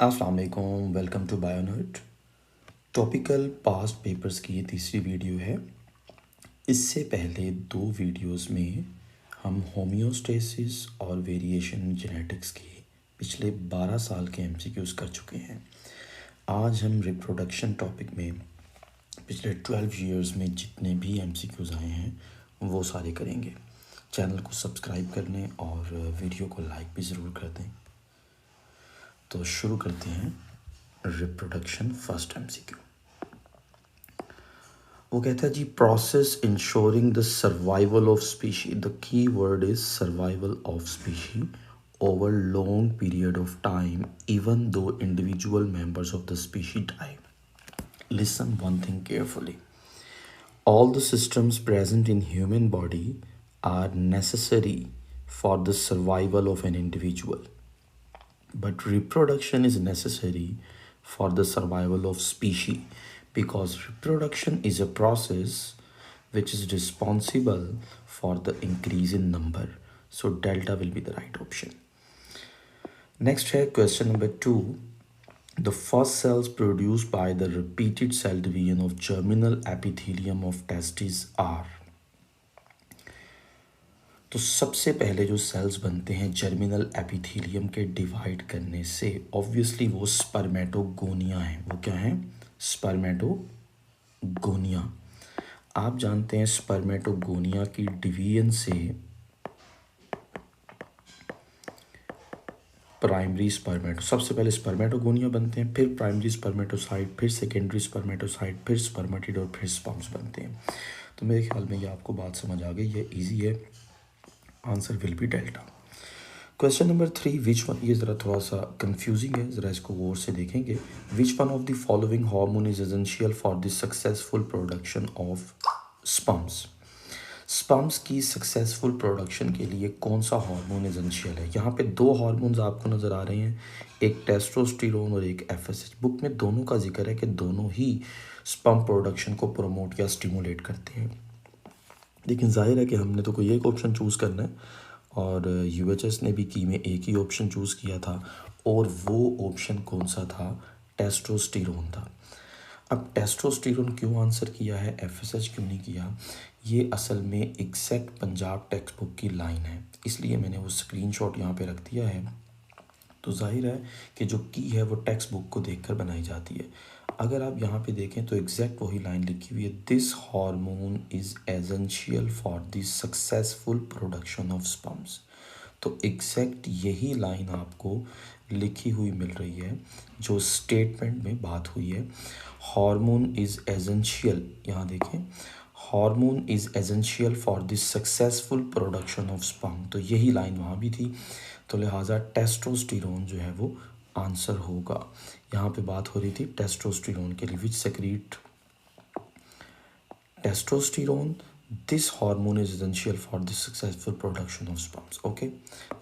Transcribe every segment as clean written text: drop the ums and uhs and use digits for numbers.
अस्सलाम वालेकुम, welcome to Bionerd. Topical past papers की ये तीसरी वीडियो है। इससे पहले दो वीडियोस में हम होम्योस्टेसिस और वेरिएशन जेनेटिक्स के पिछले 12 साल के एमसीक्यूज़ कर चुके हैं। आज हम रिप्रोडक्शन टॉपिक में पिछले 12 ईयर्स में जितने भी एमसीक्यूज़ आए हैं वो सारे करेंगे। चैनल को सब्सक्राइब कर लें और वीडियो को लाइक भी ज़रूर कर दें। तो शुरू करते हैं रिप्रोडक्शन फर्स्ट एमसीक्यू। वो कहता है जी, process ensuring the survival of species, the key word is survival of species over long period of time even though individual members of the species die. Listen one thing carefully. All the systems present in human body are necessary for the survival of an individual, but reproduction is necessary for the survival of species because reproduction is a process which is responsible for the increase in number. So delta will be the right option. Next है question number 2. The first cells produced by the repeated cell division of germinal epithelium of testes are. तो सबसे पहले जो sales बनते हैं germinal epithelium के divide करने से, ऑब्वियसली वो स्पर्मेटोगोनिया है। वो क्या है? स्पर्मेटोगोनिया। आप जानते हैं स्पर्मेटोगोनिया की डिवीजन से प्राइमरी स्पर्मेटो, सबसे पहले स्पर्मेटोगोनिया बनते हैं, फिर प्राइमरी स्पर्मेटोसाइट, फिर सेकेंडरी स्पर्मेटोसाइट, फिर स्पर्मेटिड और फिर स्पर्म्स बनते हैं। तो मेरे ख्याल में ये आपको बात समझ आ गई, ये इजी है। Answer will B delta. Question number 3, which one, ये ज़रा थोड़ा सा कंफ्यूजिंग है, ज़रा इसको गौर से देखेंगे। विच one of the following hormone is essential for the successful production of sperms. Sperms की सक्सेसफुल प्रोडक्शन के लिए कौन सा हार्मोन एसेंशियल है? यहाँ पे दो हार्मोन्स आपको नज़र आ रहे हैं, एक टेस्टोस्टेरोन और एक एफएसएच। बुक में दोनों का जिक्र है कि दोनों ही स्पर्म प्रोडक्शन को प्रमोट या स्टिमुलेट करते हैं, लेकिन जाहिर है कि हमने तो कोई एक ऑप्शन चूज़ करना है और यूएचएस ने भी की में एक ही ऑप्शन चूज़ किया था, और वो ऑप्शन कौन सा था? टेस्टोस्टेरोन था। अब टेस्टोस्टेरोन क्यों आंसर किया है, एफएसएच क्यों नहीं किया? ये असल में एग्जैक्ट पंजाब टेक्स्ट बुक की लाइन है, इसलिए मैंने वो स्क्रीनशॉट यहाँ पे रख दिया है। तो जाहिर है कि जो की है वो टेक्स्ट बुक को देखकर बनाई जाती है। अगर आप यहाँ पे देखें तो एग्जैक्ट वही लाइन लिखी हुई है, this hormone is essential for the successful production of sperms. तो एग्जैक्ट यही लाइन आपको लिखी हुई मिल रही है जो स्टेटमेंट में बात हुई है। हार्मोन इज़ एसेंशियल, यहाँ देखें, hormone is essential for the successful production of sperm, तो यही लाइन वहाँ भी थी। तो लिहाजा टेस्टोस्टेरोन जो है वो आंसर होगा। यहाँ पे बात हो रही थी टेस्टोस्टेरोन के लिए, which secrete testosterone, this hormone is essential for the successful production of sperms. Okay,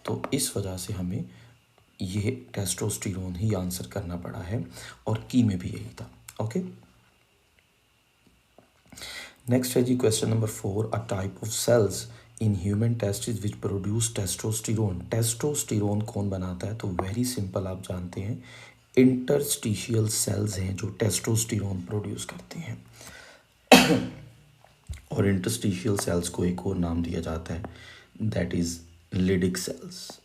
तो इस वजह से हमें ये टेस्टोस्टेरोन ही आंसर करना पड़ा है, और की में भी यही था। ओके, नेक्स्ट है जी question number 4, a type of cells in human testis which produce testosterone. Testosterone कौन बनाता है? तो वेरी सिंपल, आप जानते हैं इंटरस्टिशियल सेल्स हैं जो टेस्टोस्टेरोन प्रोड्यूस करते हैं। और इंटरस्टिशियल सेल्स को एक और नाम दिया जाता है, that is Leydig cells,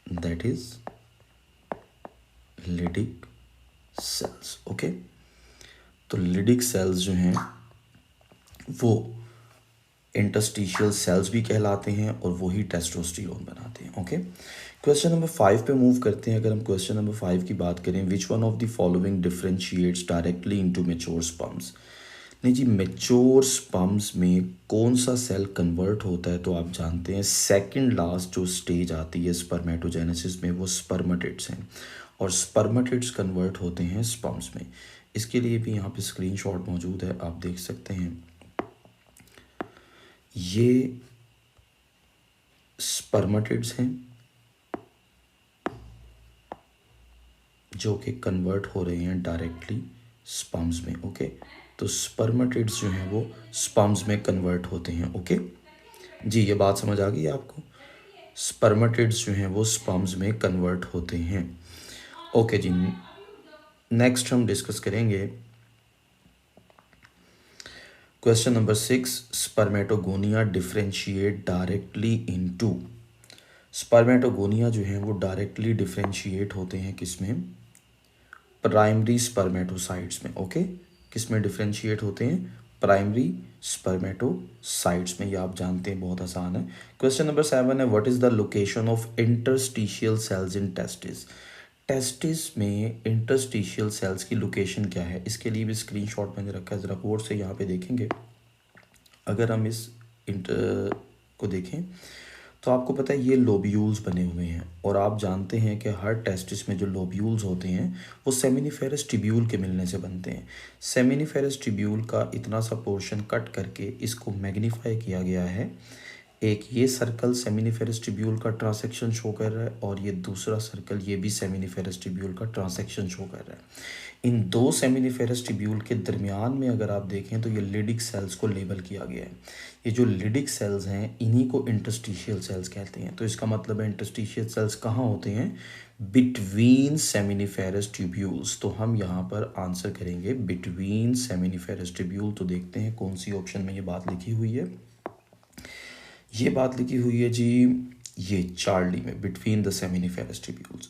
that is Leydig cells. Okay, तो लिडिक सेल्स जो हैं वो इंटरस्टिशियल सेल्स भी कहलाते हैं और वही टेस्टोस्टेरोन बनाते हैं। ओके, क्वेश्चन नंबर 5 पे मूव करते हैं। अगर हम क्वेश्चन नंबर 5 की बात करें, विच one of the following differentiates directly into mature sperms. नहीं जी, मैच्योर स्पर्म्स में कौन सा सेल कन्वर्ट होता है? तो आप जानते हैं सेकंड लास्ट जो स्टेज आती है स्पर्मेटोजेनेसिस में, वो स्पर्मेटिड्स हैं, और स्पर्मेटिड्स कन्वर्ट होते हैं स्पर्म्स में। इसके लिए भी यहाँ पे स्क्रीनशॉट मौजूद है, आप देख सकते हैं। ये स्पर्मेटिड्स हैं जो कि कन्वर्ट हो रहे हैं डायरेक्टली स्पर्म्स में। ओके, तो स्पर्मेटिड्स जो हैं वो स्पर्म्स में कन्वर्ट होते हैं। ओके जी, ये बात समझ आ गई आपको? स्पर्मेटिड्स जो हैं वो स्पर्म्स में कन्वर्ट होते हैं। ओके जी, नेक्स्ट हम डिस्कस करेंगे question number 6, spermatogonia differentiate directly into. Spermatogonia जो है वो डायरेक्टली डिफरेंशिएट होते हैं किसमें? प्राइमरी स्पर्मेटोसाइट्स में। ओके, किस में डिफरेंशिएट होते हैं? प्राइमरी स्पर्मेटोसाइट्स में। ये आप जानते हैं, बहुत आसान है। क्वेश्चन नंबर 7 है, what is the location of interstitial cells in testis? Testis में इंटरस्टिशियल सेल्स की लोकेशन क्या है? इसके लिए भी स्क्रीनशॉट मैंने रखा है, ज़रा गौर से यहाँ पे देखेंगे। अगर हम इस इंटर को देखें तो आपको पता है ये लोब्यूल्स बने हुए हैं, और आप जानते हैं कि हर टेस्टिस में जो लोब्यूल्स होते हैं वो सेमिनिफेरस ट्यूब्यूल के मिलने से बनते हैं। सेमिनिफेरस ट्यूब्यूल का इतना सा पोर्शन कट करके इसको मैग्नीफाई किया गया है। एक ये सर्कल सेमिनिफेरस ट्यूब्यूल का ट्रांसेक्शन शो कर रहा है, और ये दूसरा सर्कल ये भी सेमिनिफेरस ट्यूब्यूल का ट्रांसेक्शन शो कर रहा है। इन दो सेमिनिफेरस ट्यूब्यूल के दरमियान में अगर आप देखें तो ये लिडिक सेल्स को लेबल किया गया है। ये जो लिडिक सेल्स हैं इन्हीं को इंटरस्टिशियल सेल्स कहते हैं। तो इसका मतलब है इंटरस्टिशियल सेल्स कहाँ होते हैं? Between seminiferous tubules. तो हम यहाँ पर आंसर करेंगे बिटवीन सेमिनिफेरस ट्यूब्यूल। तो देखते हैं कौन सी ऑप्शन में ये बात लिखी हुई है। ये बात लिखी हुई है जी, ये चार्ली में, between the seminiferous tubules.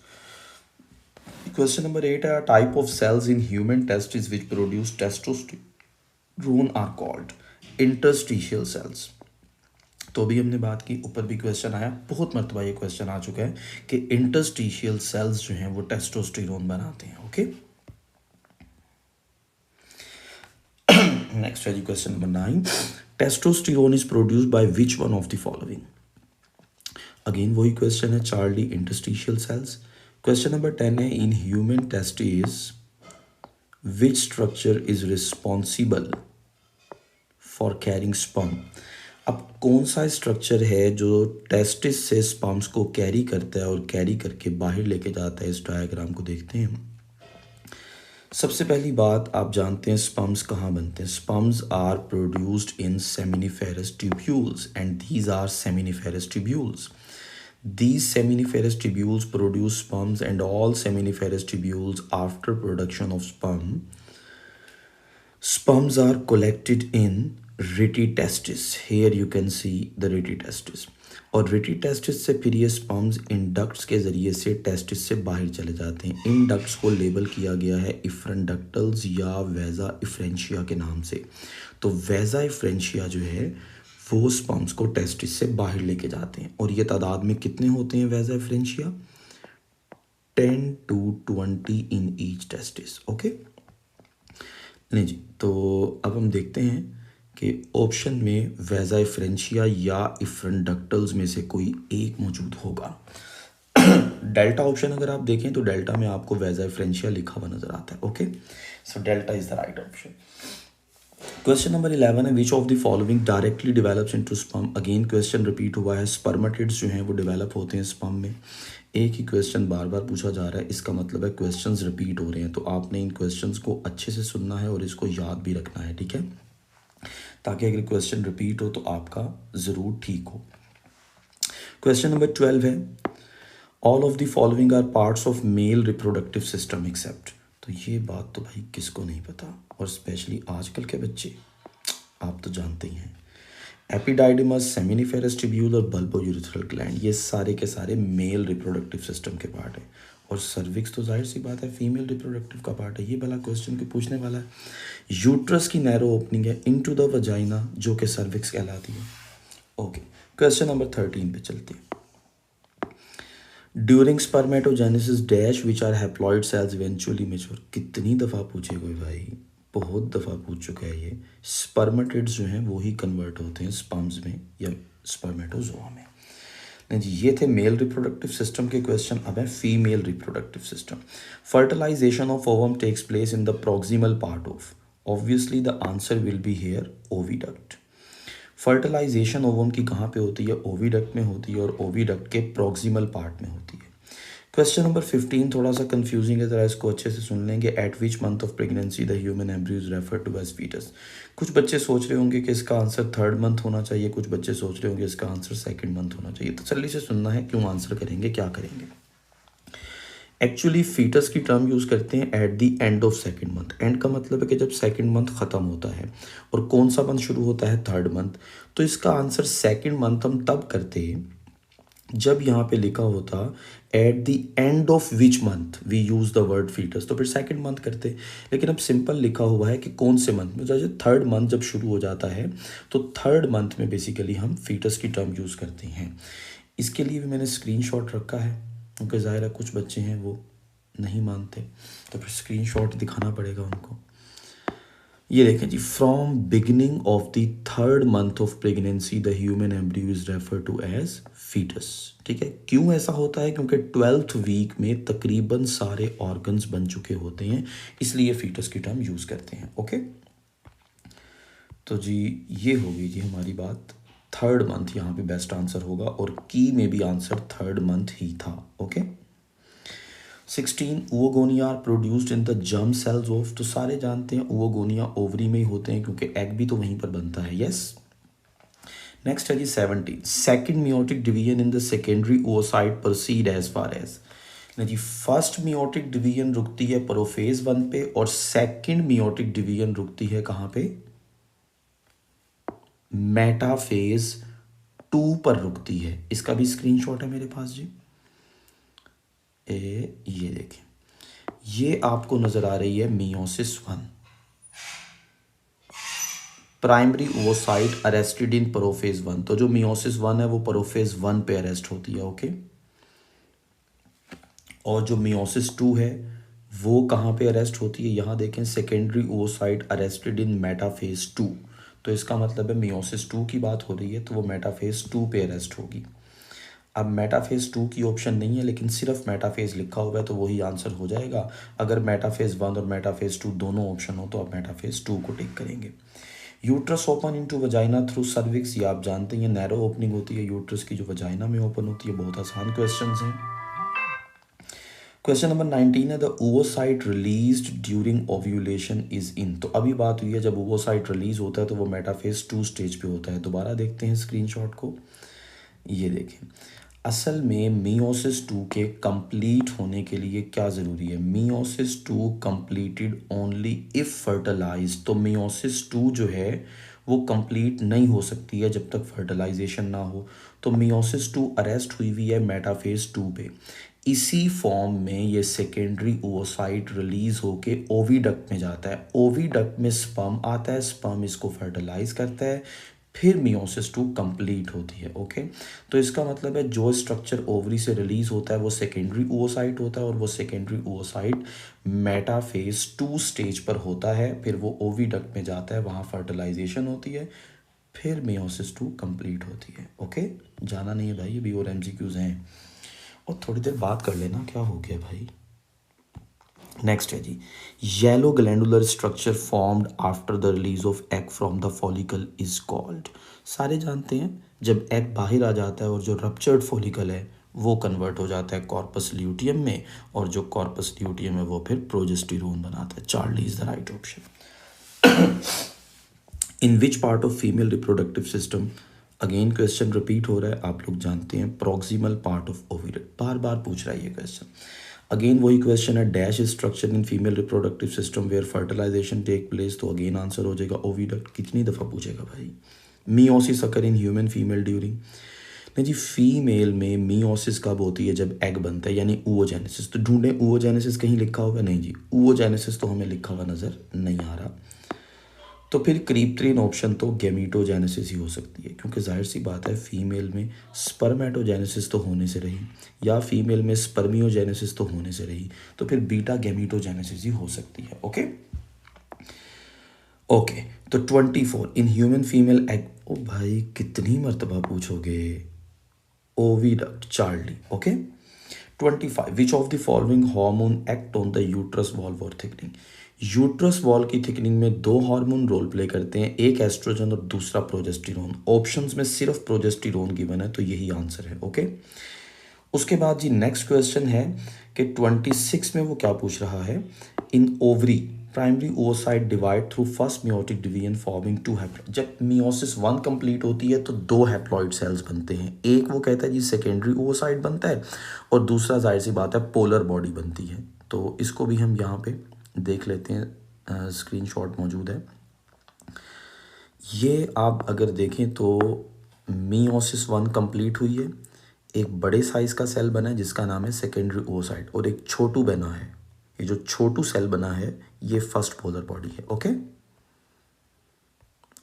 Question number 8 है, type of cells in human testis which produce testosterone are called interstitial cells. तो भी हमने बात की, ऊपर भी क्वेश्चन आया, बहुत मरतबा ये क्वेश्चन आ चुका है कि इंटरस्टिशियल सेल्स जो हैं वो टेस्टोस्टेरोन बनाते हैं। ओके, नेक्स्ट है जी question number 9, testosterone is produced by which one of the following? Again वही क्वेश्चन है, Charlie interstitial cells. Question number 10 है, in human testis which structure is responsible for carrying sperm? अब कौन सा स्ट्रक्चर है जो टेस्टिस से स्पर्म्स को कैरी करता है और कैरी करके बाहर लेके जाता है? इस डायग्राम को देखते हैं हम। सबसे पहली बात, आप जानते हैं स्पर्म्स कहाँ बनते हैं? Sperms are produced in seminiferous tubules and these are seminiferous tubules. These seminiferous tubules produce sperms, and all seminiferous tubules, after production of sperms are collected in reti testis. Here you can see the reti testis. और रेटी testis से फिर ये sperms इन ducts के ज़रिए से testis से बाहर चले जाते हैं। इन डक्ट्स को लेबल किया गया है इफ्रनडक्टल्स या वेजा इफ्रेंशिया के नाम से। तो वेजा इफ्रेंशिया जो है वो स्पर्म्स को टेस्टिस से बाहर लेके जाते हैं, और ये तादाद में कितने होते हैं vasa efferentia? 10 to 20 in each testis. Okay, नहीं जी, तो अब हम देखते हैं कि ऑप्शन में वेजा इफ्रेंशिया या इफ्रनडक्टल्स में से कोई एक मौजूद होगा। डेल्टा ऑप्शन अगर आप देखें तो डेल्टा में आपको वेजा इफ्रेंशिया लिखा हुआ नजर आता है। Okay, so delta is the right option. Question number 11 है, विच of the following directly develops into sperm? Again question repeat हुआ है, स्पर्मेटिड्स जो हैं वो डेवलप होते हैं स्पर्म में। एक ही क्वेश्चन बार बार पूछा जा रहा है, इसका मतलब है क्वेश्चंस रिपीट हो रहे हैं। तो आपने इन क्वेश्चंस को अच्छे से सुनना है और इसको याद भी रखना है, ठीक है, ताकि अगर क्वेश्चन रिपीट हो तो आपका ज़रूर ठीक हो। क्वेश्चन नंबर 12 है, all of the following are parts of male reproductive system except. तो ये बात तो भाई किसको नहीं पता, और स्पेशली आजकल के बच्चे, आप तो जानते ही हैं। एपिडाइडिमस, सेमिनिफेरस ट्यूब्यूल और बल्बोयूरेथ्रल ग्लैंड, ये सारे के सारे मेल रिप्रोडक्टिव सिस्टम के पार्ट हैं, और सर्विक्स तो जाहिर सी बात है फीमेल रिप्रोडक्टिव का पार्ट है। ये वाला क्वेश्चन को पूछने वाला है। यूट्रस की नैरो ओपनिंग है इनटू द वजाइना, जो कि सर्विक्स कहलाती है। ओके, क्वेश्चन नंबर 13 पे चलते हैं। During spermatogenesis dash which are haploid cells eventually mature. कितनी दफ़ा पूछे कोई भाई, बहुत दफ़ा पूछ चुका है ये। स्पर्मेटिड्स जो हैं वो ही कन्वर्ट होते हैं स्पर्म्स में या स्पर्मेटोजोआ में। नहीं जी, ये थे मेल रिप्रोडक्टिव सिस्टम के क्वेश्चन। अब है female reproductive system. Fertilisation of ovum takes place in the proximal part of, obviously the answer will be here oviduct. Fertilisation ovum की कहाँ पे होती है? ओविडक्ट में होती है, और ओविडक्ट के प्रोक्सिमल पार्ट में होती है। क्वेश्चन नंबर 15 थोड़ा सा कंफ्यूजिंग है, ज़रा इसको अच्छे से सुन लेंगे। At which month of pregnancy the human embryo is refer to as foetus. कुछ बच्चे सोच रहे होंगे कि इसका आंसर 3rd मंथ होना चाहिए, कुछ बच्चे सोच रहे होंगे इसका आंसर 2nd मंथ होना चाहिए। तो जल्दी से सुनना है, क्यों आंसर करेंगे, क्या करेंगे। एक्चुअली फीटस की टर्म यूज़ करते हैं eight the end of second month. And का मतलब है कि जब सेकेंड मंथ ख़त्म होता है और कौन सा मंथ शुरू होता है, थर्ड मंथ। तो इसका आंसर सेकेंड मंथ हम तब करते हैं जब यहाँ पे लिखा होता at the end of which month we use the word foetus, तो फिर सेकेंड मंथ करते। लेकिन अब सिंपल लिखा हुआ है कि कौन से मंथ में, जैसे थर्ड मंथ जब शुरू हो जाता है तो थर्ड मंथ में बेसिकली हम फीटस की टर्म यूज़ करते हैं। इसके लिए भी मैंने स्क्रीनशॉट रखा है क्योंकि ज़ाहिर है कुछ बच्चे हैं वो नहीं मानते, तो फिर स्क्रीनशॉट दिखाना पड़ेगा उनको। ये देखें जी, from beginning of the third month of pregnancy the human embryo is refer to as foetus. ठीक है, क्यों ऐसा होता है? क्योंकि 12th वीक में तकरीबन सारे ऑर्गन्स बन चुके होते हैं, इसलिए फीटस की टर्म यूज़ करते हैं। ओके, तो जी ये होगी जी हमारी बात। थर्ड मंथ यहाँ पे बेस्ट आंसर होगा और की में भी आंसर थर्ड मंथ ही था। Okay, 16 oogonia are produced in the germ cells of, तो सारे जानते हैं oogonia ओवरी में ही होते हैं क्योंकि एग भी तो वहीं पर बनता है। यस, नेक्स्ट है जी 17 second meiotic division in the secondary oocyte proceed as far as. जी फर्स्ट मियोटिक डिवीजन रुकती है प्रोफेज 1 पे और सेकेंड मियोटिक डिवीजन रुकती है कहाँ पे? मेटाफेज 2 पर रुकती है। इसका भी स्क्रीनशॉट है मेरे पास जी। ये देखें, ये आपको नजर आ रही है meiosis 1, primary oocyte arrested in prophase 1। तो जो मियोसिस 1 है वो प्रोफेज 1 पे अरेस्ट होती है। ओके, और जो मियोसिस 2 है वो कहाँ पे अरेस्ट होती है? यहाँ देखें, secondary oocyte arrested in metaphase 2। तो इसका मतलब है मियोसिस 2 की बात हो रही है तो वो मेटाफेज 2 पे अरेस्ट होगी। अब मेटाफेज 2 की ऑप्शन नहीं है लेकिन सिर्फ मेटाफेज लिखा हुआ है तो वही आंसर हो जाएगा। अगर मेटाफेज 1 और मेटाफेज 2 दोनों ऑप्शन हो तो आप मेटाफेज 2 को टिक करेंगे। Uterus open into vagina through cervix, ये आप जानते हैं नैरो ओपनिंग होती है यूट्रस की जो वजाइना में ओपन होती है। बहुत आसान क्वेश्चन हैं। क्वेश्चन नंबर 19 है the oocyte released during ovulation is in. तो अभी बात हुई है जब oocyte रिलीज होता है तो वो मेटाफेज 2 स्टेज पे होता है। दोबारा देखते हैं स्क्रीनशॉट को। ये देखें, असल में मियोसिस 2 के कंप्लीट होने के लिए क्या ज़रूरी है? Meiosis 2 completed only if fertilise. तो मियोसिस 2 जो है वो कंप्लीट नहीं हो सकती है जब तक फर्टिलाइजेशन ना हो। तो मियोसिस 2 अरेस्ट हुई हुई है मेटाफेज 2 पे। इसी फॉर्म में ये सेकेंडरी oocyte रिलीज होके ओविडक्ट में जाता है। ओविडक्ट में स्पर्म आता है, स्पर्म इसको फर्टिलाइज करता है, फिर मियोसिस 2 कंप्लीट होती है। ओके, तो इसका मतलब है जो स्ट्रक्चर ओवरी से रिलीज होता है वो सेकेंडरी oocyte होता है और वो सेकेंडरी oocyte मेटाफेज 2 स्टेज पर होता है। फिर वो ओविडक्ट में जाता है, वहाँ फर्टिलाइजेशन होती है, फिर मियोसिस 2 कंप्लीट होती है। ओके, जाना नहीं है भाई, अभी और MCQs हैं और थोड़ी देर बात कर लेना, क्या हो गया भाई। नेक्स्ट है जी, yellow glandular structure formed after the release of egg from the follicle is called. सारे जानते हैं जब एग बाहर आ जाता है और जो रप्चर्ड फॉलिकल है वो कन्वर्ट हो जाता है कॉर्पस ल्यूटियम में, और जो कॉर्पस ल्यूटियम है वो फिर प्रोजेस्टेरोन बनाता है। Charlie is the right option. In which part of female reproductive system, again question repeat हो रहा है, आप लोग जानते हैं प्रॉक्सिमल पार्ट ऑफ ओविडक्ट, बार बार पूछ रहा है ये क्वेश्चन। अगेन वही क्वेश्चन है, dash structure in female reproductive system where fertilisation take place. तो अगेन आंसर हो जाएगा ओविडक्ट। कितनी दफ़ा पूछेगा भाई? Meiosis occur in human female during. नहीं जी, फीमेल में मियोसिस कब होती है? जब एग बनता है, यानी oogenesis। तो ढूंढें oogenesis कहीं लिखा होगा? नहीं जी, oogenesis तो हमें लिखा हुआ नज़र नहीं आ रहा। तो फिर क्रीप्टरीन ऑप्शन तो गैमीटोजेनेसिस ही हो सकती है क्योंकि जाहिर सी बात है फीमेल में स्पर्मेटोजेनेसिस तो होने से रही, या फीमेल में स्पर्मियोजेनेसिस तो होने से रही, तो फिर बीटा गैमीटोजेनेसिस ही हो सकती है। ओके ओके, तो 24 इन ह्यूमन फीमेल एग। ओ भाई कितनी मर्तबा पूछोगे? Oviduct, Charlie. Okay, 25 which of the following hormone act on the uterus wall for thickening. Uterus wall की थिकनिंग में दो हार्मोन रोल प्ले करते हैं, एक एस्ट्रोजन और दूसरा प्रोजेस्टेरोन। ऑप्शंस में सिर्फ प्रोजेस्टेरोन गिवन है तो यही आंसर है। ओके, उसके बाद जी नेक्स्ट क्वेश्चन है कि 26 में वो क्या पूछ रहा है, in ovary primary oocyte divide through first meiotic division forming two haploid. जब मियोसिस 1 कंप्लीट होती है तो 2 हैप्लॉइड सेल्स बनते हैं। एक वो कहता है जी सेकेंडरी oocyte बनता है और दूसरा जाहिर सी बात है पोलर बॉडी बनती है। तो इसको भी हम यहाँ पे देख लेते हैं, स्क्रीनशॉट मौजूद है। ये आप अगर देखें तो मियोसिस 1 कंप्लीट हुई है, एक बड़े साइज का सेल बना है जिसका नाम है सेकेंडरी oocyte और एक छोटू बना है। ये जो छोटू सेल बना है ये फर्स्ट पोलर बॉडी है। ओके,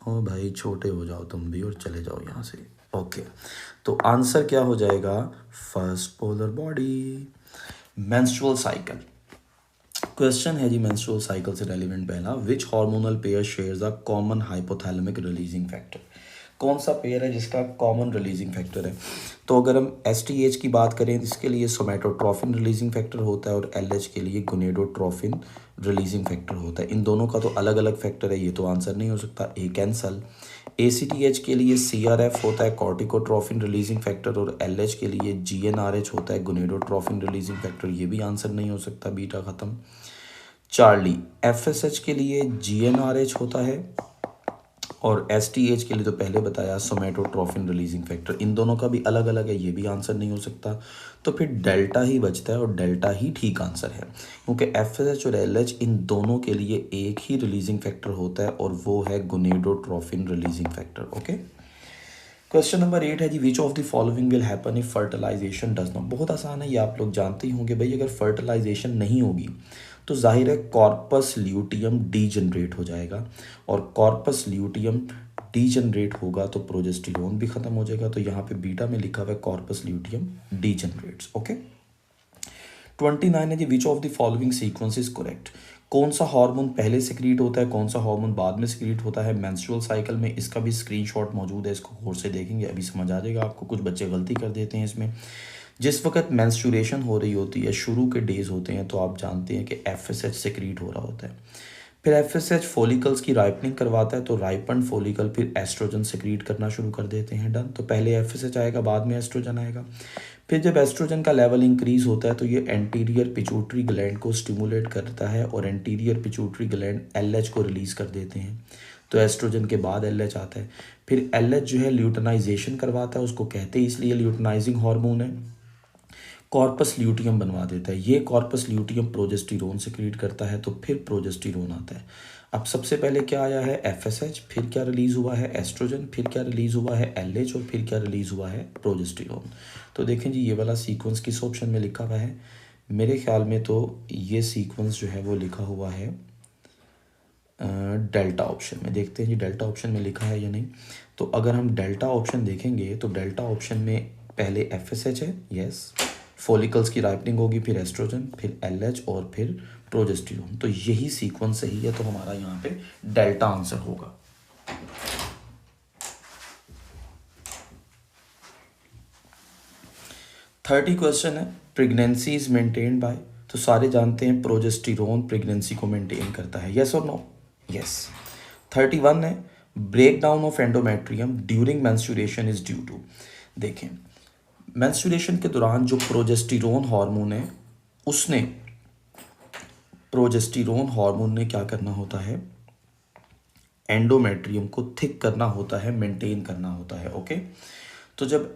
ओ भाई छोटे हो जाओ तुम भी और चले जाओ यहाँ से। ओके, तो आंसर क्या हो जाएगा? First polar body. Menstrual cycle question है जी, मेंस्ट्रुअल साइकिल से रेलिवेंट पहला, which hormonal pair shares a common hypothalamic releasing factor. कौन सा पेयर है जिसका कॉमन रिलीजिंग फैक्टर है? तो अगर हम एसटीएच की बात करें इसके लिए सोमेटोट्रोफिन रिलीजिंग फैक्टर होता है और एलएच के लिए गोनेडोट्रोफिन रिलीजिंग फैक्टर होता है। इन दोनों का तो अलग अलग फैक्टर है, ये तो आंसर नहीं हो सकता, ए कैंसल। एसीटीएच के लिए सीआरएफ होता है कॉर्टिकोट्रोफिन रिलीजिंग फैक्टर और एलएच के लिए जीएनआरएच होता है गोनेडोट्रोफिन रिलीजिंग फैक्टर, ये भी आंसर नहीं हो सकता, बीटा खत्म। चार्ली एफएसएच के लिए जीएनआरएच होता है और एसटीएच के लिए तो पहले बताया सोमेटोट्रोफिन रिलीजिंग फैक्टर। इन दोनों का भी अलग अलग है, ये भी आंसर नहीं हो सकता। तो फिर डेल्टा ही बचता है और डेल्टा ही ठीक आंसर है क्योंकि एफएसएच और एलएच इन दोनों के लिए एक ही रिलीजिंग फैक्टर होता है और वो है gonadotrophin releasing factor. Okay, question number 8 है जी, which of the following will happen if fertilisation does not. बहुत आसान है, ये आप लोग जानते ही होंगे भाई। अगर फर्टिलाइजेशन नहीं होगी तो जाहिर है कॉर्पस ल्यूटियम डीजनरेट हो जाएगा और कॉर्पस ल्यूटियम डीजनरेट होगा तो प्रोजेस्टेरोन भी खत्म हो जाएगा। तो यहाँ पे बीटा में लिखा हुआ है कॉर्पस ल्यूटियम डीजनरेट्स। ओके, 29 है जी, which of the following sequence is correct. कौन सा हार्मोन पहले सिक्रीट होता है, कौन सा हार्मोन बाद में सिक्रीट होता है मेंस्ट्रुअल साइकिल में? इसका भी स्क्रीनशॉट मौजूद है, इसको गौर से देखेंगे अभी समझ आ जाएगा आपको। कुछ बच्चे गलती कर देते हैं इसमें। जिस वक्त मेंस्ट्रुएशन हो रही होती है, शुरू के डेज होते हैं, तो आप जानते हैं कि एफएसएच सिक्रीट हो रहा होता है। फिर एफएसएच फॉलिकल्स की राइपनिंग करवाता है तो राइपन फॉलिकल फिर एस्ट्रोजन सिक्रीट करना शुरू कर देते हैं। डन। तो पहले एफएसएच आएगा, बाद में एस्ट्रोजन आएगा। फिर जब एस्ट्रोजन का लेवल इंक्रीज होता है तो ये एंटीरियर पिट्यूटरी ग्लैंड को स्टिमुलेट करता है और एंटीरियर पिट्यूटरी ग्लैंड एलएच को रिलीज कर देते हैं। तो एस्ट्रोजन के बाद एलएच आता है। फिर एलएच जो है ल्यूटेनाइजेशन करवाता है, उसको कहते हैं इसलिए ल्यूटेनाइजिंग हार्मोन है। कॉर्पस ल्यूटियम बनवा देता है, ये कॉर्पस ल्यूटियम प्रोजेस्टेरोन सिक्रीट करता है तो फिर प्रोजेस्टेरोन आता है। अब सबसे पहले क्या आया है? एफएसएच, फिर क्या रिलीज हुआ है? एस्ट्रोजन, फिर क्या रिलीज हुआ है? एलएच और फिर क्या रिलीज हुआ है? प्रोजेस्टेरोन। तो देखें जी, ये वाला सीक्वेंस किस ऑप्शन में लिखा हुआ है? मेरे ख्याल में तो ये सीक्वेंस जो है वो लिखा हुआ है डेल्टा ऑप्शन में। देखते हैं जी डेल्टा ऑप्शन में लिखा है या नहीं। तो अगर हम डेल्टा ऑप्शन देखेंगे तो डेल्टा ऑप्शन में पहले एफएसएच है, यस, फॉलिकल्स की राइपनिंग होगी, फिर एस्ट्रोजन, फिर एलएच और फिर प्रोजेस्टेरोन। तो यही सीक्वेंस सही है, तो हमारा यहाँ पे डेल्टा आंसर होगा। थर्टी क्वेश्चन है, प्रेगनेंसी इज मेंटेन्ड बाय। तो सारे जानते हैं प्रोजेस्टेरोन प्रेगनेंसी को मेंटेन करता है, यस और नो? यस। 31 है, break down of endometrium during menstruation is due to. देखें, मेंस्ट्रुएशन के दौरान जो प्रोजेस्टेरोन हार्मोन है उसने प्रोजेस्टेरोन हार्मोन ने क्या करना होता है? एंडोमेट्रियम को थिक करना होता है, मेंटेन करना होता है। ओके, तो जब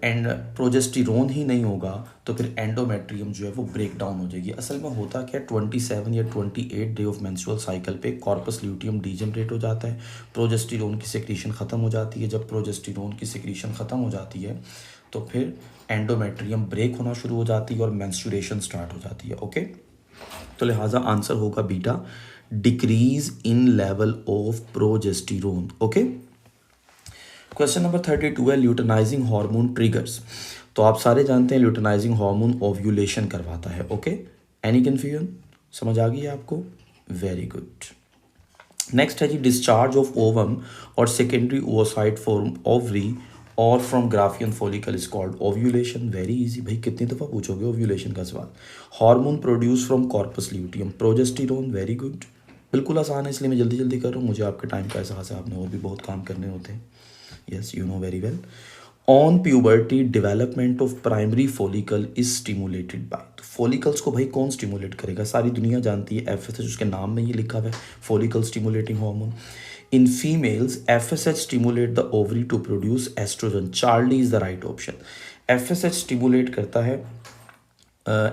प्रोजेस्टेरोन ही नहीं होगा तो फिर एंडोमेट्रियम जो है वो ब्रेक डाउन हो जाएगी। असल में होता क्या है, 27 या 28 डे ऑफ मेंस्ट्रुअल साइकिल पे कॉर्पस ल्यूटियम डीजनरेट हो जाता है, प्रोजेस्टेरोन की सिक्रीशन ख़त्म हो जाती है। जब प्रोजेस्टेरोन की सिक्रीशन ख़त्म हो जाती है तो फिर एंडोमेट्रियम ब्रेक होना शुरू हो जाती है और मेंस्ट्रुएशन स्टार्ट हो जाती है। ओके, तो लिहाजा आंसर होगा beta, decrease in level of progesterone. Okay, question number 32 है, ल्यूटेनाइजिंग हार्मोन ट्रिगर्स। तो आप सारे जानते हैं ल्यूटेनाइजिंग हार्मोन ओव्यूलेशन करवाता है। Okay, any confusion? समझ आ गई आपको? Very good. नेक्स्ट है जी, डिस्चार्ज ऑफ ओवम और सेकेंडरी oocyte फॉर्म ओवरी और from Graafian follicle is called ovulation. Very easy भाई, कितनी दफ़ा पूछोगे ओव्यूलेशन का सवाल। Hormone produce from corpus luteum, progesterone. Very good, बिल्कुल आसान है, इसलिए मैं जल्दी कर रहा हूँ, मुझे आपके टाइम का एहसास है, आपने और भी बहुत काम करने होते हैं। Yes, you know very well. On puberty development of primary follicle is stimulated by. तो फॉलिकल्स को भाई कौन स्टिमुलेट करेगा? सारी दुनिया जानती है एफएसएच, उसके नाम में ये लिखा हुआ है follicle stimulating hormone. In females FSH stimulate the ovary to produce oestrogen. Charlie is the right option. FSH stimulate करता है,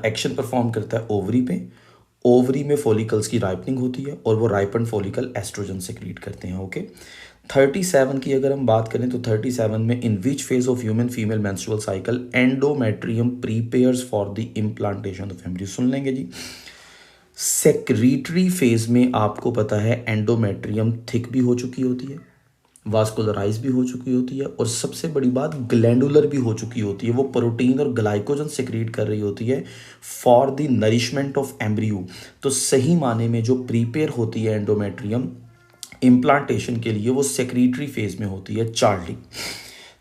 एक्शन परफॉर्म करता है ओवरी पे। ओवरी में फॉलिकल्स की राइपनिंग होती है और वो राइपन फॉलिकल एस्ट्रोजन सेक्रीट करते हैं। ओके 37 की अगर हम बात करें तो 37 में in which phase of human female menstrual cycle endometrium prepares for the implantation of embryo. सुन लेंगे जी। सेक्रीटरी फेज में आपको पता है एंडोमेट्रियम थिक भी हो चुकी होती है, वास्कुलराइज भी हो चुकी होती है, और सबसे बड़ी बात ग्लैंडुलर भी हो चुकी होती है। वो प्रोटीन और ग्लाइकोजन सेक्रीट कर रही होती है for the nourishment of embryo. तो सही माने में जो प्रीपेयर होती है एंडोमेट्रियम इम्प्लांटेशन के लिए, वो सेक्रीटरी फेज में होती है। चार्ली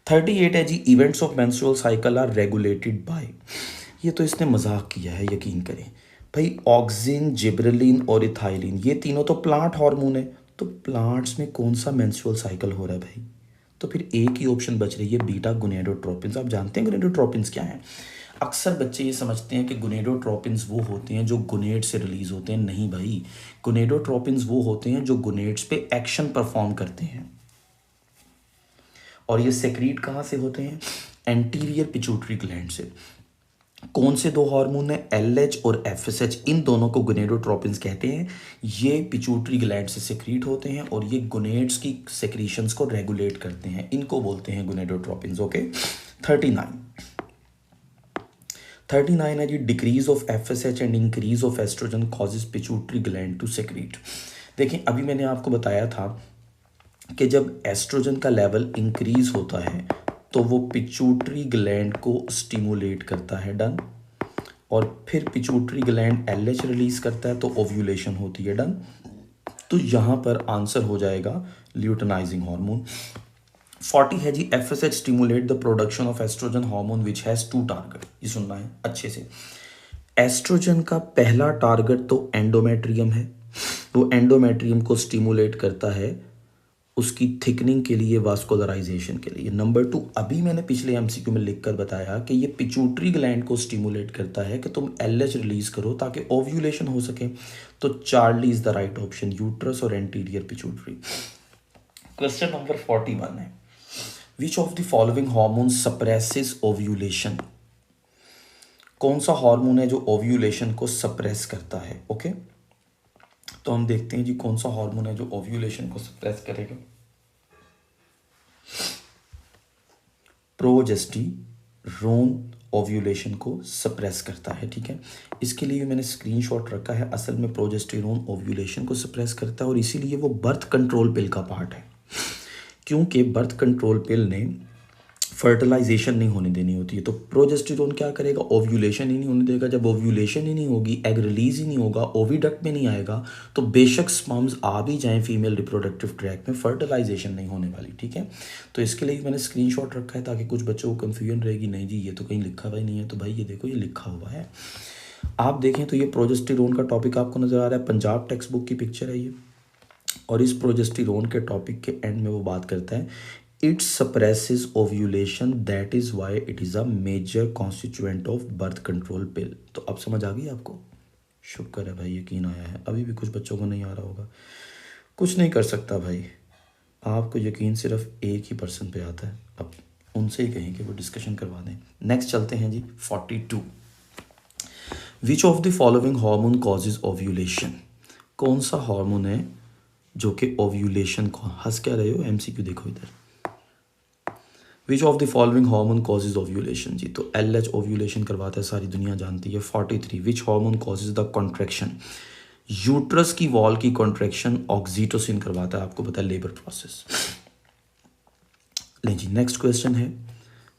38 है जी। Events of menstrual cycle are regulated by. ये तो इसने मजाक किया है, यकीन करें भाई। ऑक्सिन, जिब्रेलिन और इथाइलिन ये तीनों तो प्लांट हार्मोन है, तो प्लांट्स में कौन सा मेंस्ट्रुअल साइकिल हो रहा है भाई? तो फिर एक ही ऑप्शन बच रही है, बीटा गोनेडोट्रोपिन्स। आप जानते हैं गोनेडोट्रोपिन्स क्या है? अक्सर बच्चे ये समझते हैं कि गोनेडोट्रोपिन्स वो होते हैं जो गोनेड से रिलीज होते हैं। नहीं भाई, गोनेडोट्रोपिन्स वो होते हैं जो गोनेड्स पे एक्शन परफॉर्म करते हैं, और ये सेक्रीट कहाँ से होते हैं? एंटीरियर पिट्यूटरी ग्लैंड से। कौन से दो हार्मोन है? एलएच और एफएसएच, इन दोनों को गोनेडोट्रोपिन्स कहते हैं। ये पिट्यूटरी ग्लैंड से सेक्रीट होते हैं और ये गोनेड्स की सेक्रीशंस को रेगुलेट करते हैं, इनको बोलते हैं गोनेडोट्रोपिन्स। ओके 39 है जी। Decrease of FSH and increase of oestrogen causes pituitary gland to secrete. देखिए अभी मैंने आपको बताया था कि जब एस्ट्रोजन का लेवल इंक्रीज होता है तो वो पिट्यूटरी ग्लैंड को स्टिमुलेट करता है, डन। और फिर पिट्यूटरी ग्लैंड एलएच रिलीज करता है तो ओव्यूलेशन होती है, डन। तो यहां पर आंसर हो जाएगा ल्यूटेनाइजिंग हार्मोन। 40 है जी। FSH stimulate the production of oestrogen hormone which has to target. ये सुनना है अच्छे से। एस्ट्रोजन का पहला टारगेट तो एंडोमेट्रियम है, वो एंडोमेट्रियम को स्टिमुलेट करता है उसकी थिकनिंग के लिए, वास्कुलराइजेशन के लिए। नंबर 2, अभी मैंने पिछले एमसीक्यू में लिखकर बताया कि ये पिट्यूटरी ग्लैंड को स्टिमुलेट करता है कि तुम एलएच रिलीज करो ताकि ओव्यूलेशन हो सके। तो Charlie is the right option, uterus और एंटीरियर पिट्यूटरी। क्वेश्चन नंबर 41 है, विच of the following hormone suppresses ovulation. कौन सा हार्मोन है जो ओव्यूलेशन को सप्रेस करता है? ओके तो हम देखते हैं जी कौन सा हार्मोन है जो ओव्यूलेशन को सप्रेस करेगा। प्रोजेस्टेरोन ओव्यूलेशन को सप्रेस करता है, ठीक है। इसके लिए मैंने स्क्रीनशॉट रखा है। असल में प्रोजेस्टेरोन ओव्यूलेशन को सप्रेस करता है और इसीलिए वो बर्थ कंट्रोल पिल का पार्ट है, क्योंकि बर्थ कंट्रोल पिल ने फर्टिलाइजेशन नहीं होने देनी होती है। तो प्रोजेस्टेरोन क्या करेगा? ओव्यूलेशन ही नहीं होने देगा। जब ओव्यूलेशन ही नहीं होगी, एग रिलीज ही नहीं होगा, ओविडक्ट में नहीं आएगा, तो बेशक स्पर्म्स आ भी जाएं फीमेल रिप्रोडक्टिव ट्रैक में, फर्टिलाइजेशन नहीं होने वाली, ठीक है। तो इसके लिए मैंने स्क्रीनशॉट रखा है ताकि कुछ बच्चों को कन्फ्यूजन रहेगी, नहीं जी ये तो कहीं लिखा हुआ ही नहीं है। तो भाई ये देखो, ये लिखा हुआ है, आप देखें तो ये प्रोजेस्टेरोन का टॉपिक आपको नजर आ रहा है, पंजाब टेक्स्ट बुक की पिक्चर है ये। और इस प्रोजेस्टेरोन के टॉपिक के एंड में वो बात करता है, it suppresses ovulation, that is why it is a major constituent of birth control pill. तो अब समझ आ गई आपको? शुक्र है भाई, यकीन आया है। अभी भी कुछ बच्चों को नहीं आ रहा होगा, कुछ नहीं कर सकता भाई, आपको यकीन सिर्फ एक ही पर्सन पे आता है। अब उनसे ही कहें कि वो डिस्कशन करवा दें। नेक्स्ट चलते हैं जी 42। विच of the following hormone causes ovulation. कौन सा हार्मोन है जो कि ओव्यूलेशन को, हंस क्या रहे हो, एमसीक्यू देखो इधर। Which of the following hormone causes ovulation जी, तो एलएच ओव्यूलेशन करवाता है, सारी दुनिया जानती है। 43, which hormone causes the contraction. Uterus की वॉल की कॉन्ट्रैक्शन ऑक्सीटोसिन करवाता है, आपको पता है, लेबर प्रोसेस। ले जी नेक्स्ट क्वेश्चन है,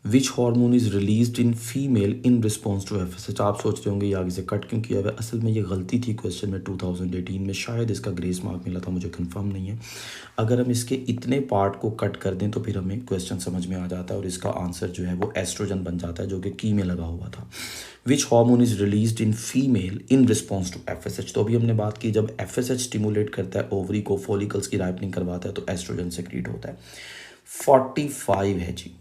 which hormone is released in female in response to FSH. आप सोच रहे होंगे ये आगे से कट क्यों किया हुआ है, असल में ये गलती थी क्वेश्चन में 2018 में, शायद इसका ग्रेस मार्क मिला था, मुझे कंफर्म नहीं है। अगर हम इसके इतने पार्ट को कट कर दें तो फिर हमें क्वेश्चन समझ में आ जाता है और इसका आंसर जो है वो एस्ट्रोजन बन जाता है, जो कि की में लगा हुआ था। Which hormone is released in female in response to FSH. तो अभी हमने बात की, जब एफएसएच स्टिमुलेट करता है ओवरी को, फॉलिकल्स की राइपनिंग करवाता है, तो एस्ट्रोजन सेक्रीट होता है। 45 है जी,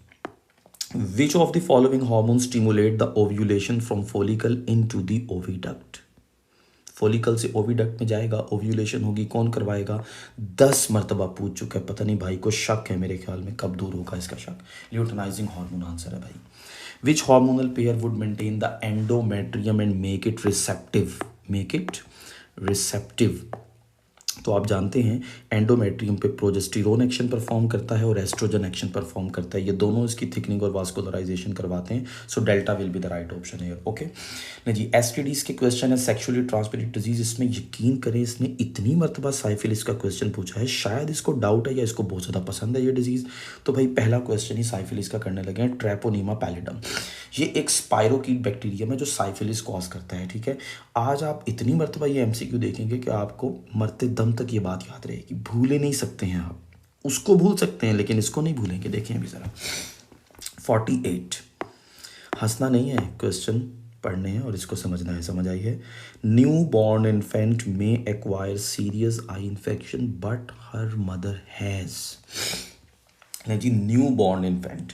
which of the following hormone stimulate the ovulation from follicle into the oviduct. Follicle से ओविडक्ट में जाएगा, ओव्यूलेशन होगी, कौन करवाएगा? 10 मरतबा पूछ चुका है, पता नहीं भाई को शक है मेरे ख्याल में, कब दूर होगा इसका शक। ल्यूटेनाइजिंग हार्मोन आंसर है भाई। Which hormonal pair would maintain the endometrium and make it receptive, make it receptive. तो आप जानते हैं एंडोमेट्रियम पे प्रोजेस्टेरोन एक्शन परफॉर्म करता है और एस्ट्रोजन एक्शन परफॉर्म करता है, ये दोनों इसकी थिकनिंग और वास्कुलराइजेशन करवाते हैं। So delta will be the right option है। ओके नहीं जी, एसटीडीज के क्वेश्चन है, सेक्सुअली ट्रांसमिटेड डिजीज। इसमें यकीन करें इसने इतनी मरतबा साइफिलिस का क्वेश्चन पूछा है, शायद इसको डाउट है या इसको बहुत ज़्यादा पसंद है ये डिजीज़। तो भाई पहला क्वेश्चन ही साइफिलिस का करने लगे हैं, ट्रैपोनीमा पैलिडम। ये एक स्पाइरोकीट बैक्टीरियम है जो साइफिलिस कॉज करता है, ठीक है। आज आप इतनी मरतबा ये एमसीक्यू देखेंगे कि आपको मरते दम तक ये बात याद रहेगी, भूले नहीं सकते हैं आप। उसको भूल सकते हैं लेकिन इसको नहीं भूलेंगे। देखें अभी ज़रा 48, हंसना नहीं है, क्वेश्चन पढ़ने हैं और इसको समझना है। समझ आई है? न्यू बॉर्न इन्फेंट में acquire serious eye infection but her mother has. नहीं जी, न्यू बॉर्न इन्फेंट।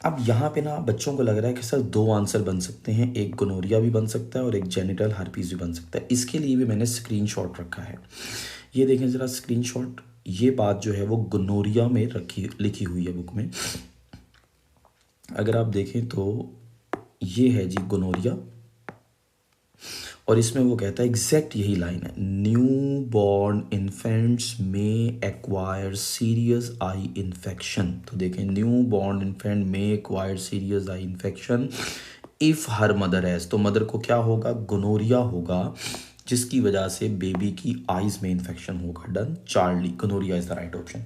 अब यहाँ पे ना बच्चों को लग रहा है कि सर 2 आंसर बन सकते हैं, एक गोनोरिया भी बन सकता है और एक जेनिटल हर्पीज भी बन सकता है। इसके लिए भी मैंने स्क्रीनशॉट रखा है, ये देखें ज़रा स्क्रीनशॉट। ये बात जो है वो गोनोरिया में लिखी हुई है बुक में। अगर आप देखें तो ये है जी गोनोरिया, और इसमें वो कहता है एग्जैक्ट यही लाइन है, न्यू बॉर्न इन्फेंट्स में एक्वायर सीरियस आई इन्फेक्शन। तो देखें, न्यू बॉर्न इन्फेंट में acquire serious eye infection if her mother has. तो मदर को क्या होगा? गोनोरिया होगा, जिसकी वजह से बेबी की आइज़ में इन्फेक्शन होगा। Done, Charlie, gonorrhoea is the right option.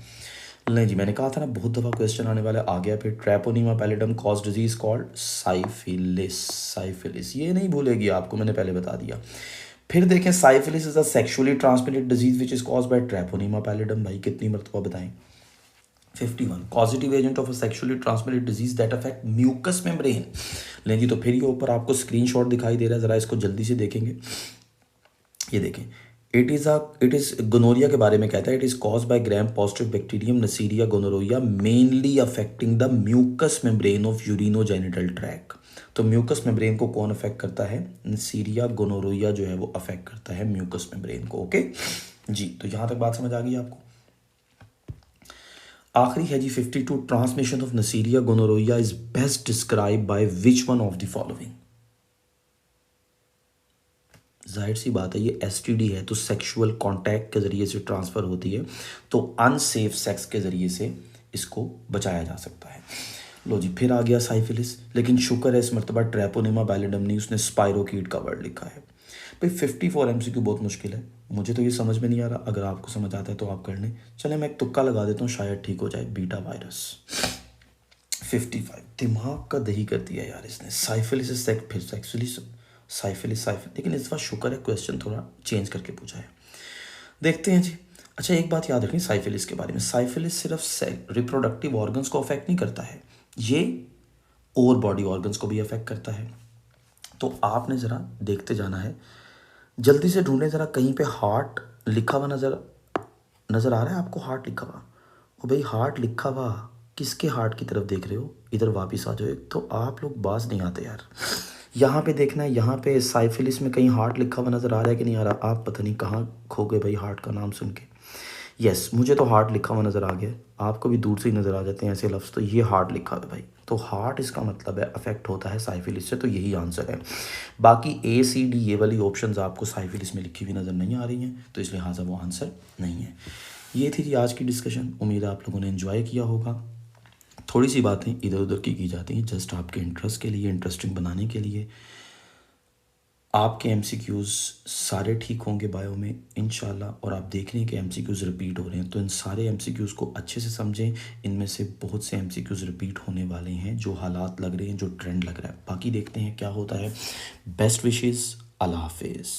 नहीं जी, मैंने कहा था ना बहुत दफ़ा क्वेश्चन आने वाला, आ गया फिर। ट्रैपोनीमा pallidum cause disease called syphilis. Syphilis ये नहीं भूलेगी आपको, मैंने पहले बता दिया। फिर देखें, syphilis is a sexually transmitted disease which is cause by Treponema pallidum. भाई कितनी मरतबा बताएं? 51, positive agent of a sexually transmitted disease that affect mucous membrane. लेंगे तो फिर ये ऊपर आपको स्क्रीनशॉट दिखाई दे रहा है, ज़रा इसको जल्दी से देखेंगे। ये देखें, इट इज़ गोनोरिया के बारे में कहता है, it is cause by gram positive bacterium Neisseria gonorrhoeae mainly affecting the mucous membrane of urinogenital tract. तो म्यूकस मेम्ब्रेन को कौन अफेक्ट करता है? नसीरिया गोनोरिया जो है वो अफेक्ट करता है म्यूकस मेम्ब्रेन को। ओके जी, तो यहाँ तक बात समझ आ गई आपको। आखिरी है जी 52, transmission of Neisseria gonorrhoeae is best describe by which one of the following. जाहिर सी बात है ये एसटीडी है तो सेक्सुअल कांटेक्ट के ज़रिए से ट्रांसफ़र होती है, तो अनसेफ सेक्स के ज़रिए से इसको बचाया जा सकता है। लो जी, फिर आ गया साइफिलिस, लेकिन शुक्र है इस मरतबा ट्रैपोनीमा पैलिडम नहीं, उसने स्पाइरोकीट का वर्ड लिखा है। भाई 54 एमसीक्यू बहुत मुश्किल है, मुझे तो ये समझ में नहीं आ रहा, अगर आपको समझ आता है तो आप कर लें। चले मैं एक तुक्का लगा देता हूँ, शायद ठीक हो जाए। Beta virus. 55, दिमाग का दही कर दिया यार इसने। साइफिलिस फिर सेक्सुअली साइफिलिस, लेकिन इस बार शुक्र है क्वेश्चन थोड़ा चेंज करके पूछा है। देखते हैं जी। अच्छा एक बात याद रखनी साइफिलिस के बारे में, साइफिलिस सिर्फ रिप्रोडक्टिव ऑर्गन्स को अफेक्ट नहीं करता है, ये और बॉडी ऑर्गन्स को भी अफेक्ट करता है। तो आपने ज़रा देखते जाना है, जल्दी से ढूंढे ज़रा, कहीं पे हार्ट लिखा हुआ नज़र आ रहा है आपको? हार्ट लिखा हुआ, ओ भाई हार्ट लिखा हुआ, किसके हार्ट की तरफ देख रहे हो? इधर वापस आ जाओ। एक तो आप लोग बाज नहीं आते यार। यहाँ पे देखना है, यहाँ पे साइफिलिस में कहीं हार्ट लिखा हुआ नज़र आ रहा है कि नहीं आ रहा? आप पता नहीं कहाँ खो गए भाई हार्ट का नाम सुन के। यस, मुझे तो हार्ट लिखा हुआ नज़र आ गया, आपको भी दूर से ही नज़र आ जाते हैं ऐसे लफ्ज़। तो ये हार्ट लिखा है भाई, तो हार्ट इसका मतलब है अफेक्ट होता है साइफिलिस से, तो यही आंसर है। बाकी ए सी डी ये वाली ऑप्शंस आपको साइफिलिस में लिखी हुई नज़र नहीं आ रही हैं, तो इसलिए लिहाजा वो आंसर नहीं है। ये थी जी आज की डिस्कशन, उम्मीद है आप लोगों ने एंजॉय किया होगा। थोड़ी सी बातें इधर उधर की जाती हैं जस्ट आपके इंटरेस्ट के लिए, इंटरेस्टिंग बनाने के लिए। आपके एमसीक्यूज़ सारे ठीक होंगे बायो में इंशाल्लाह, और आप देख रहे हैं कि एमसीक्यूज़ रिपीट हो रहे हैं, तो इन सारे एमसीक्यूज़ को अच्छे से समझें। इनमें से बहुत से एमसीक्यूज़ रिपीट होने वाले हैं, जो हालात लग रहे हैं, जो ट्रेंड लग रहा है। बाकी देखते हैं क्या होता है। बेस्ट विशेज़, अल्लाह हाफिज़।